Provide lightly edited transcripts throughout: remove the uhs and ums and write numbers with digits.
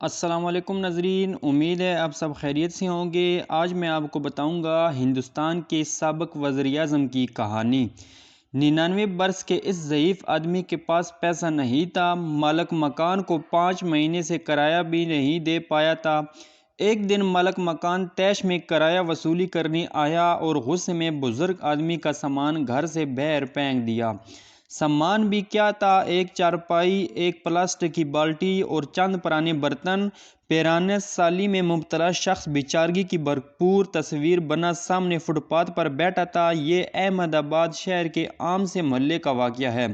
السلام علیکم ناظرین، امید ہے آپ سب خیریت سے ہوں گے۔ آج میں آپ کو بتاؤں گا ہندوستان کے سابق وزیر اعظم کی کہانی۔ 99 برس کے اس ضعیف آدمی کے پاس پیسہ نہیں تھا، مالک مکان کو 5 مہینے سے کرایہ بھی نہیں دے پایا تھا۔ ایک دن مالک مکان طیش میں کرایہ وصولی کرنے آیا اور غصے میں بزرگ آدمی کا سامان گھر سے باہر پھینک دیا۔ سامان بھی کیا تھا، ایک چارپائی، ایک پلاسٹک کی بالٹی اور چند پرانے برتن۔ 93 سالی میں مبتلا شخص بیچارگی کی بھرپور تصویر بنا سامنے فٹ پاتھ پر بیٹھا تھا۔ یہ احمد آباد شہر کے عام سے محلے کا واقعہ ہے۔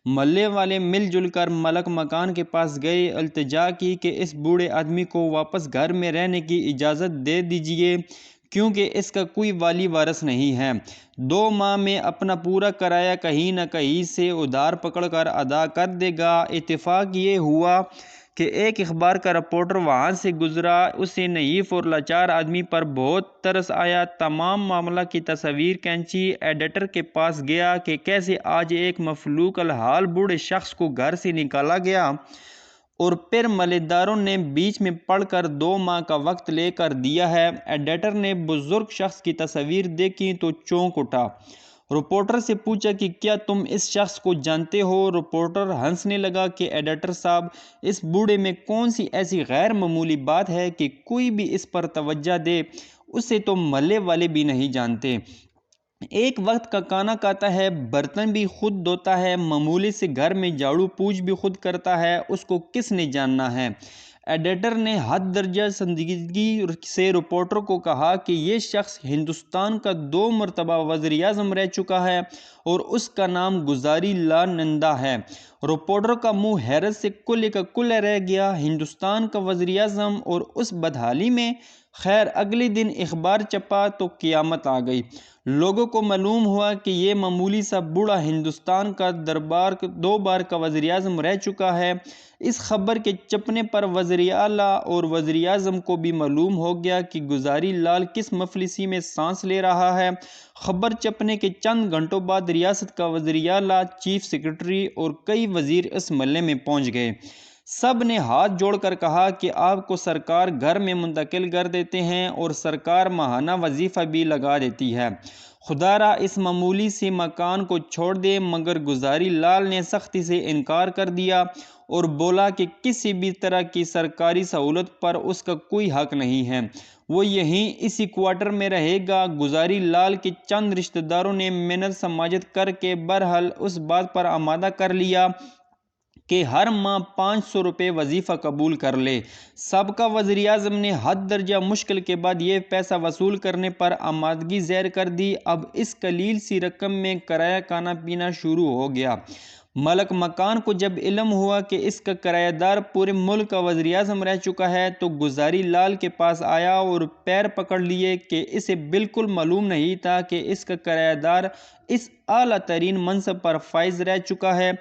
محلے والے مل جل کر مالک مکان کے پاس گئے، التجا کی کہ اس بوڑھے آدمی کو واپس گھر میں رہنے کی اجازت دے دیجیے کیونکہ اس کا کوئی والی وارث نہیں ہے۔ 2 ماہ میں اپنا پورا کرایہ کہیں نہ کہیں سے ادھار پکڑ کر ادا کر دے گا۔ اتفاق یہ ہوا کہ ایک اخبار کا رپورٹر وہاں سے گزرا۔ اسے نحیف اور لاچار آدمی پر بہت ترس آیا۔ تمام معاملہ کی تصویر کھینچی، ایڈیٹر کے پاس گیا کہ کیسے آج ایک مفلوک الحال بوڑھے شخص کو گھر سے نکالا گیا، اور پھر مالداروں نے بیچ میں پڑھ کر 2 ماہ کا وقت لے کر دیا ہے۔ ایڈیٹر نے بزرگ شخص کی تصویر دیکھی تو چونک اٹھا۔ رپورٹر سے پوچھا کہ کیا تم اس شخص کو جانتے ہو؟ رپورٹر ہنسنے لگا کہ ایڈیٹر صاحب، اس بوڑھے میں کون سی ایسی غیر معمولی بات ہے کہ کوئی بھی اس پر توجہ دے؟ اسے تو محلے والے بھی نہیں جانتے۔ ایک وقت کا کھانا کھاتا ہے، برتن بھی خود دھوتا ہے، معمولی سے گھر میں جھاڑو پوچھ بھی خود کرتا ہے، اس کو کس نے جاننا ہے؟ ایڈیٹر نے حد درجہ سنجیدگی سے رپورٹر کو کہا کہ یہ شخص ہندوستان کا 2 مرتبہ وزیر اعظم رہ چکا ہے اور اس کا نام گزاری لال نندا ہے۔ رپورٹر کا منہ حیرت سے کھلے کا کھلا رہ گیا۔ ہندوستان کا وزیر اعظم اور اس بدحالی میں! خیر، اگلے دن اخبار چھپا تو قیامت آ گئی۔ لوگوں کو معلوم ہوا کہ یہ معمولی سا بوڑھا ہندوستان کا 2 بار کا وزیر اعظم رہ چکا ہے۔ اس خبر کے چھپنے پر وزیر اعلیٰ اور وزیر اعظم کو بھی معلوم ہو گیا کہ گزاری لال کس مفلسی میں سانس لے رہا ہے۔ خبر چھپنے کے چند گھنٹوں بعد ریاست کا وزیر اعلیٰ، چیف سیکرٹری اور کئی وزیر اس محلے میں پہنچ گئے۔ سب نے ہاتھ جوڑ کر کہا کہ آپ کو سرکار گھر میں منتقل کر دیتے ہیں اور سرکار ماہانہ وظیفہ بھی لگا دیتی ہے۔ خدا را اس معمولی سے مکان کو چھوڑ دے، مگر گزاری لال نے سختی سے انکار کر دیا اور بولا کہ کسی بھی طرح کی سرکاری سہولت پر اس کا کوئی حق نہیں ہے، وہ یہیں اسی کوارٹر میں رہے گا۔ گزاری لال کے چند رشتہ داروں نے منت سماجت کر کے بہرحال اس بات پر آمادہ کر لیا کہ ہر ماہ 500 روپے وظیفہ قبول کر لے۔ سابقہ وزیر اعظم نے حد درجہ مشکل کے بعد یہ پیسہ وصول کرنے پر آمادگی ظاہر کر دی۔ اب اس قلیل سی رقم میں کرایہ کھانا پینا شروع ہو گیا۔ مالک مکان کو جب علم ہوا کہ اس کا کرایہ دار پورے ملک کا وزیر اعظم رہ چکا ہے تو گزاری لال کے پاس آیا اور پیر پکڑ لیے کہ اسے بالکل معلوم نہیں تھا کہ اس کا کرایہ دار اس اعلیٰ ترین منصب پر فائز رہ چکا ہے۔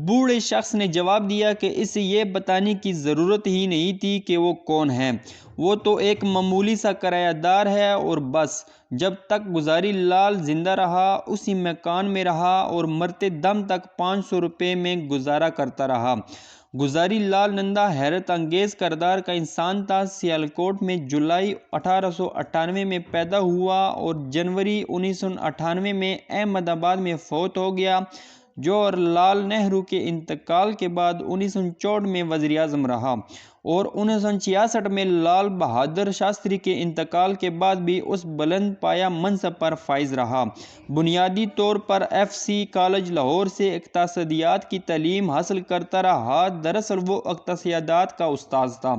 بوڑھے شخص نے جواب دیا کہ اسے یہ بتانے کی ضرورت ہی نہیں تھی کہ وہ کون ہے، وہ تو ایک معمولی سا کرایہ دار ہے اور بس۔ جب تک گزاری لال زندہ رہا اسی مکان میں رہا اور مرتے دم تک 500 روپے میں گزارا کرتا رہا۔ گزاری لال نندا حیرت انگیز کردار کا انسان تھا۔ سیالکوٹ میں جولائی 1898 میں پیدا ہوا اور جنوری 1998 میں احمد آباد میں فوت ہو گیا۔ جواہر لال نہرو کے انتقال کے بعد 1964 میں وزیر اعظم رہا اور 1966 میں لال بہادر شاستری کے انتقال کے بعد بھی اس بلند پایہ منصب پر فائز رہا۔ بنیادی طور پر FC کالج لاہور سے اقتصادیات کی تعلیم حاصل کرتا رہا۔ دراصل وہ اقتصادیات کا استاد تھا۔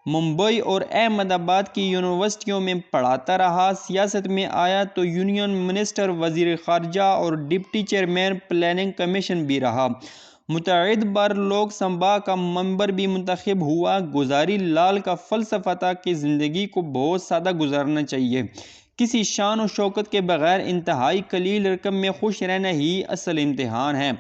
ممبئی اور احمد آباد کی یونیورسٹیوں میں پڑھاتا رہا۔ سیاست میں آیا تو یونین منسٹر، وزیر خارجہ اور ڈپٹی چیئرمین پلاننگ کمیشن بھی رہا۔ متعدد بار لوک سبھا کا ممبر بھی منتخب ہوا۔ گزاری لال کا فلسفہ تھا کہ زندگی کو بہت سادہ گزارنا چاہیے، کسی شان و شوکت کے بغیر انتہائی قلیل رقم میں خوش رہنا ہی اصل امتحان ہے۔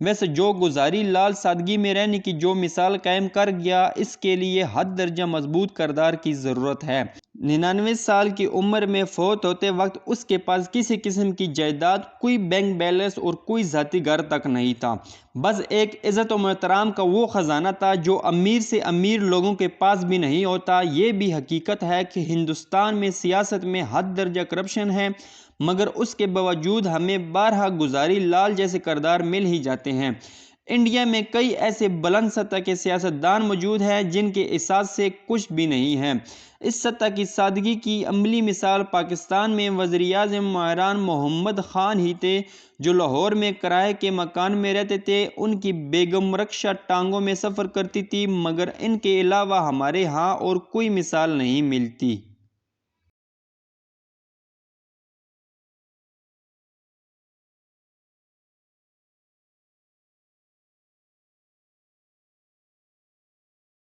ویسے جو گزاری لال سادگی میں رہنے کی جو مثال قائم کر گیا، اس کے لیے حد درجہ مضبوط کردار کی ضرورت ہے۔ 99 سال کی عمر میں فوت ہوتے وقت اس کے پاس کسی قسم کی جائیداد، کوئی بینک بیلنس اور کوئی ذاتی گھر تک نہیں تھا، بس ایک عزت و محترام کا وہ خزانہ تھا جو امیر سے امیر لوگوں کے پاس بھی نہیں ہوتا۔ یہ بھی حقیقت ہے کہ ہندوستان میں سیاست میں حد درجہ کرپشن ہے، مگر اس کے باوجود ہمیں بارہا گزاری لال جیسے کردار مل ہی جاتے ہیں۔ انڈیا میں کئی ایسے بلند سطح کے سیاستدان موجود ہیں جن کے احساس سے کچھ بھی نہیں ہے۔ اس سطح کی سادگی کی عملی مثال پاکستان میں وزیراعظم مہران محمد خان ہی تھے، جو لاہور میں کرائے کے مکان میں رہتے تھے۔ ان کی بیگم رکشا ٹانگوں میں سفر کرتی تھی، مگر ان کے علاوہ ہمارے ہاں اور کوئی مثال نہیں ملتی۔